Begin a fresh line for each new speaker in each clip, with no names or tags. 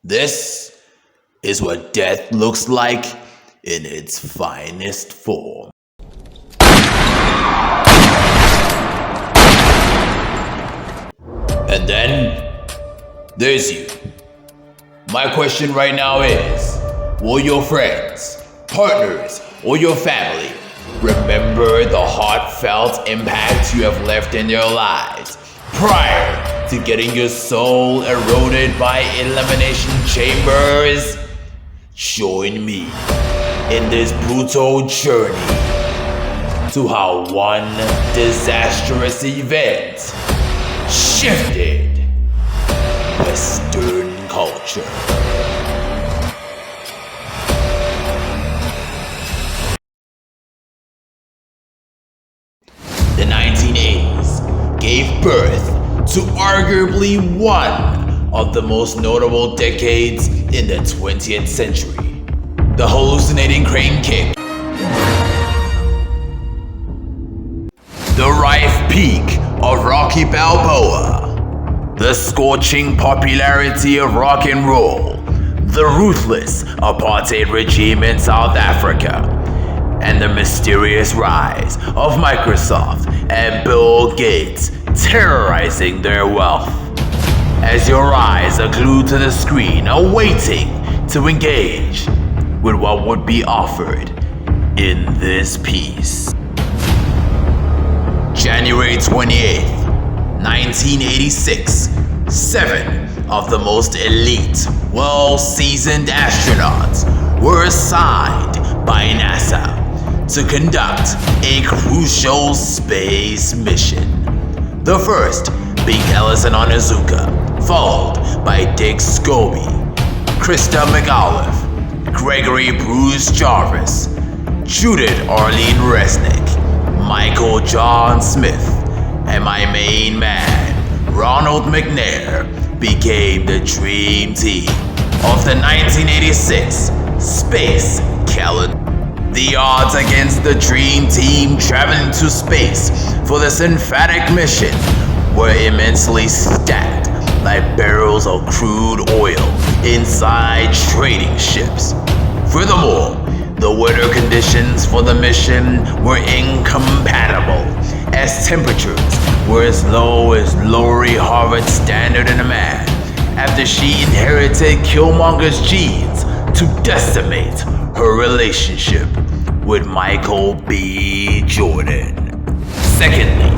This is what death looks like in its finest form. And then there's you. My question right now is, will your friends, partners, or your family remember the heartfelt impact you have left in their lives prior to getting your soul eroded by elimination chambers? Join me in this brutal journey to how one disastrous event shifted Western culture. The 1980s gave birth to arguably one of the most notable decades in the 20th century, the hallucinating crane kick. The rife peak of Rocky Balboa, the scorching popularity of rock and roll, the ruthless apartheid regime in South Africa, and the mysterious rise of Microsoft and Bill Gates terrorizing their wealth. As your eyes are glued to the screen, awaiting to engage with what would be offered in this piece. January 28th, 1986, 7 of the most elite, well-seasoned astronauts were assigned by NASA to conduct a crucial space mission. The first being Ellison Onizuka, followed by Dick Scobie, Krista McAuliffe, Gregory Bruce Jarvis, Judith Arlene Resnick, Michael John Smith, and my main man, Ronald McNair, became the dream team of the 1986 Space Calendar. The odds against the dream team traveling to space for this emphatic mission were immensely stacked like barrels of crude oil inside trading ships. Furthermore, the weather conditions for the mission were incompatible, as temperatures were as low as Lori Harvard's standard in a man after she inherited Killmonger's genes to decimate her relationship with Michael B. Jordan. Secondly,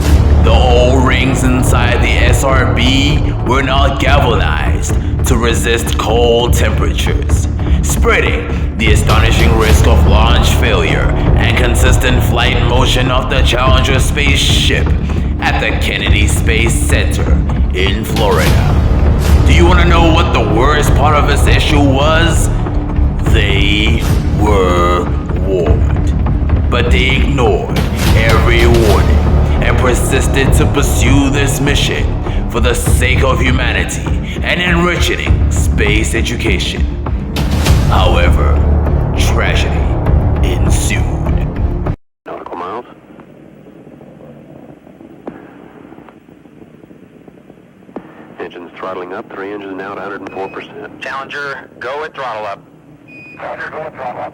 the O-rings inside the SRB were not galvanized to resist cold temperatures, spreading the astonishing risk of launch failure and consistent flight motion of the Challenger spaceship at the Kennedy Space Center in Florida. Do you want to know what the worst part of this issue was? They were warned, but they ignored every warning and persisted to pursue this mission for the sake of humanity and enriching space education. However, tragedy ensued.
Nautical miles. Engines throttling up, 3 engines now at 104%.
Challenger, go at throttle up.
Challenger, go at throttle up.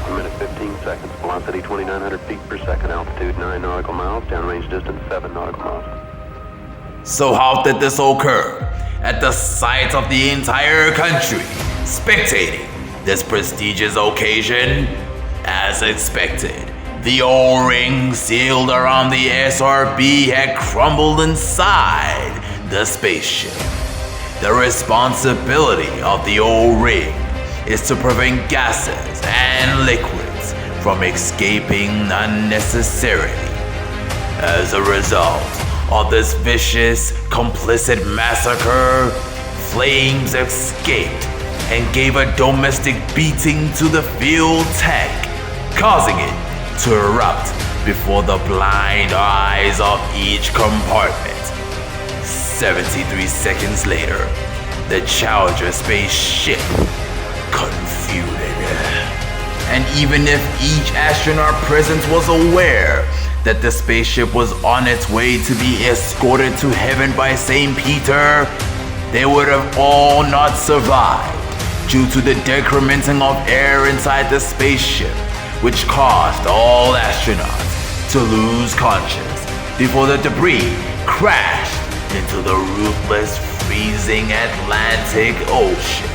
1 minute 15 seconds. Velocity 2,900 feet per second. Altitude 9 nautical miles. Downrange distance 7 nautical miles.
So how did this occur? At the sight of the entire country spectating this prestigious occasion? As expected, the O-ring sealed around the SRB had crumbled inside the spaceship. The responsibility of the O-ring is to prevent gases and liquids from escaping unnecessarily. As a result of this vicious, complicit massacre, flames escaped and gave a domestic beating to the fuel tank, causing it to erupt before the blind eyes of each compartment. 73 seconds later, the Challenger spaceship confuted. And even if each astronaut present was aware that the spaceship was on its way to be escorted to heaven by St. Peter, they would have all not survived due to the decrementing of air inside the spaceship, which caused all astronauts to lose consciousness before the debris crashed into the ruthless, freezing Atlantic Ocean.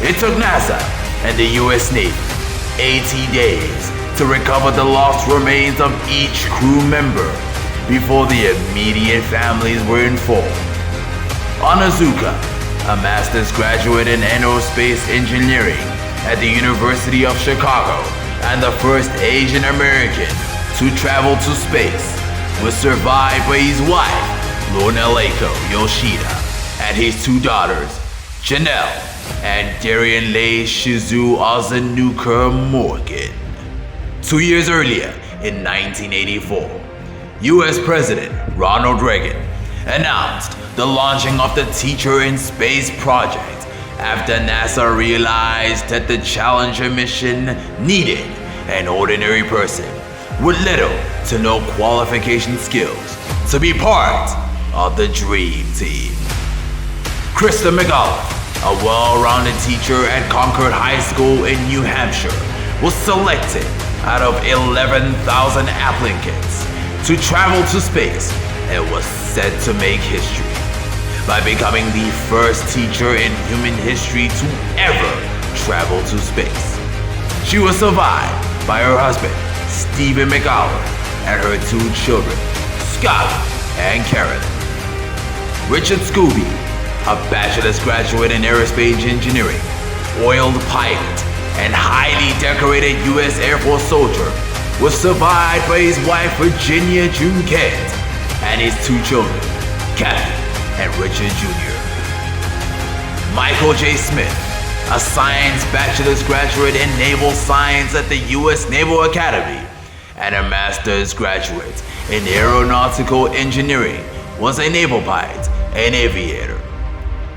It took NASA and the US Navy 80 days to recover the lost remains of each crew member before the immediate families were informed. Onizuka, a master's graduate in aerospace engineering at the University of Chicago and the first Asian American to travel to space, was survived by his wife, Loneleko Yoshida, and his two daughters, Janelle and Darian Leigh Shizu Ozanuka Morgan. 2 years earlier, in 1984, US President Ronald Reagan announced the launching of the Teacher in Space project after NASA realized that the Challenger mission needed an ordinary person with little to no qualification skills to be part of the Dream Team. Krista McAuliffe, a well-rounded teacher at Concord High School in New Hampshire, was selected out of 11,000 applicants to travel to space and was set to make history by becoming the first teacher in human history to ever travel to space. She was survived by her husband, Stephen McAuliffe, and her two children, Scott and Carolyn. Richard Scooby, a bachelor's graduate in aerospace engineering, oiled pilot, and highly decorated U.S. Air Force soldier, was survived by his wife Virginia June Kent and his two children, Kathy and Richard Jr. Michael J. Smith, a science bachelor's graduate in naval science at the U.S. Naval Academy and a master's graduate in aeronautical engineering, was a naval pilot and aviator.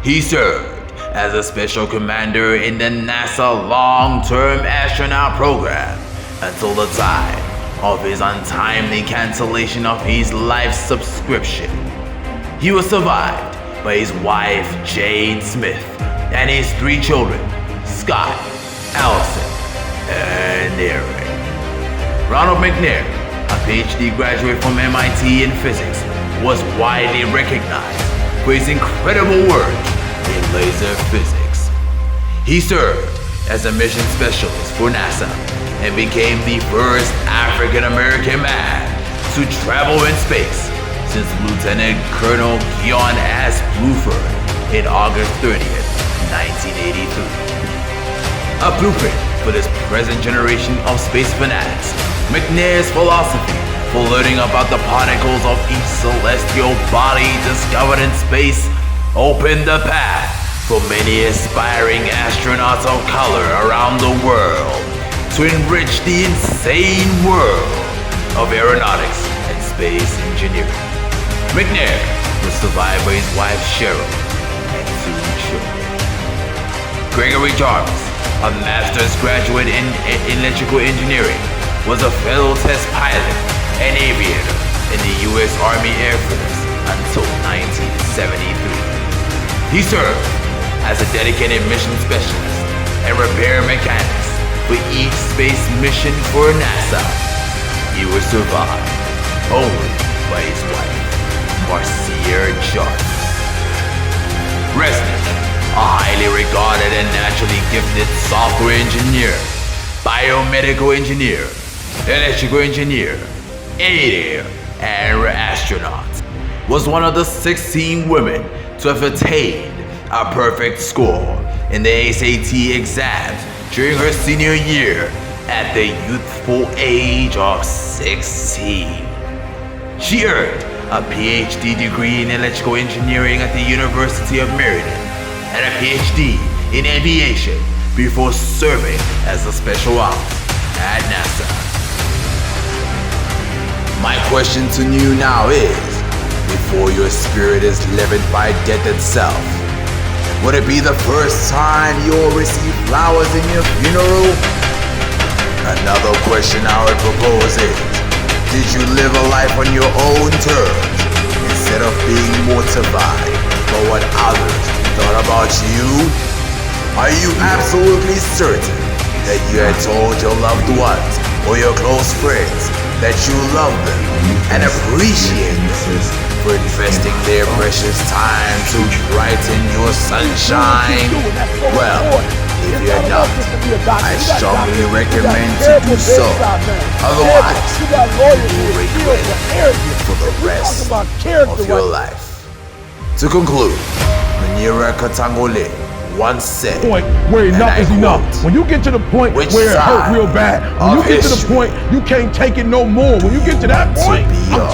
He served as a special commander in the NASA long-term astronaut program until the time of his untimely cancellation of his life subscription. He was survived by his wife Jane Smith and his three children, Scott, Allison, and Aaron. Ronald McNair, a PhD graduate from MIT in physics, was widely recognized for his incredible work in laser physics. He served as a mission specialist for NASA and became the first African-American man to travel in space since Lieutenant Colonel Keon S. Bluford in August 30th, 1983. A blueprint for this present generation of space fanatics, McNair's philosophy for learning about the particles of each celestial body discovered in space opened the path for many aspiring astronauts of color around the world to enrich the insane world of aeronautics and space engineering. McNair was survived by his wife Cheryl and two children. Gregory Jarvis, a master's graduate in electrical engineering, was a fellow test pilot and aviator in the U.S. Army Air Force until 1973. He served as a dedicated mission specialist and repair mechanics for each space mission for NASA. He was survived only by his wife, Marcia Jarvis. Resnick, a highly regarded and naturally gifted software engineer, biomedical engineer, electrical engineer, aviator, and astronaut, was one of the 16 women to have attained a perfect score in the SAT exams during her senior year at the youthful age of 16. She earned a PhD degree in electrical engineering at the University of Maryland and a PhD in aviation before serving as a special ops at NASA. My question to you now is, before your spirit is leavened by death itself, would it be the first time you'll receive flowers in your funeral? Another question I would propose is, Did you live a life on your own terms instead of being motivated by what others thought about you? Are you absolutely certain that you had told your loved ones or your close friends that you love them and appreciate them for investing their precious time to brighten your sunshine? Well, if you're not, I strongly recommend to do so. Otherwise, you will regret it for the rest of your life. To conclude, Munira Katangole once said,
point where enough is enough. When you get to the point where it hurt real bad, when you get to the point you can't take it no more, when you get to that point, I'm